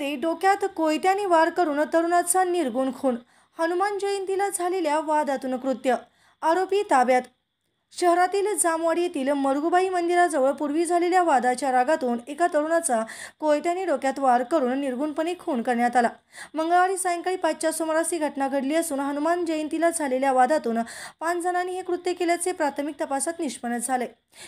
शहरामध्ये डोक्यात कोयत्याने वार करून तरुणाचा निर्गुण खून. हनुमान जयंतीला झालेल्या वादातून कृत्य. आरोपी ताब्यात. शहरातील जामवाडी येथील मरगुबाई मंदिराजवळ पूर्वी झालेल्या वादाच्या रागातून एका तरुणाचा कोयत्याने डोक्यात वार करून निर्गुणपणे खून करण्यात आला. मंगळवारी सायंकाळी 5च्या सुमारास ही घटना घडली असून हनुमान जयंतीला झालेल्या वादातून 5 जणांनी हे कृत्य केल्याचे प्राथमिक तपासात निष्पन्न झाले.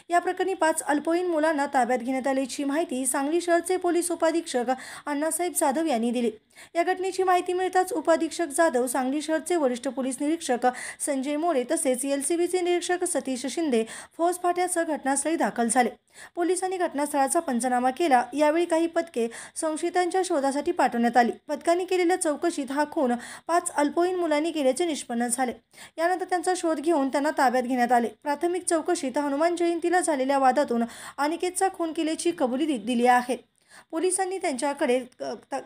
या प्रकरणी 5 अल्पवयीन मुलांना ताब्यात घेण्यात आल्याची माहिती सांगली शहरचे पोलीस उपअधीक्षक अण्णासाहेब जाधव यांनी दिली. या घटनेची माहिती मिळताच उपअधीक्षक जाधव, सांगली शहरचे वरिष्ठ पोलीस निरीक्षक संजय मोरे तसेच LCBचे निरीक्षक सतीश शिंदे फौज फाट्यासह घटनास्थळी दाखल झाले. पोलिसांनी घटनास्थळाचा पंचनामा केला. यावेळी काही पथके संशयितांच्या शोधासाठी पाठवण्यात आली. पथकांनी केलेल्या चौकशीत हा खून 5 अल्पवयीन मुलांनी केल्याचे निष्पन्न झाले. यानंतर त्यांचा शोध घेऊन त्यांना ताब्यात घेण्यात आले. प्राथमिक चौकशीत हनुमान जयंतीला झालेल्या वादातून अनिकेतचा खून केल्याची कबुली दिली आहे. पोलिसांनी त्यांच्याकडे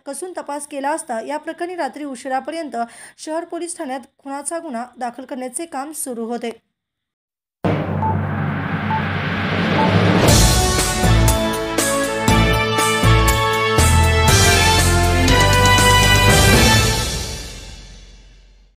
कसून तपास केला असता या प्रकरणी रात्री उशिरापर्यंत शहर पोलीस ठाण्यात खुनाचा गुन्हा दाखल करण्याचे काम सुरू होते.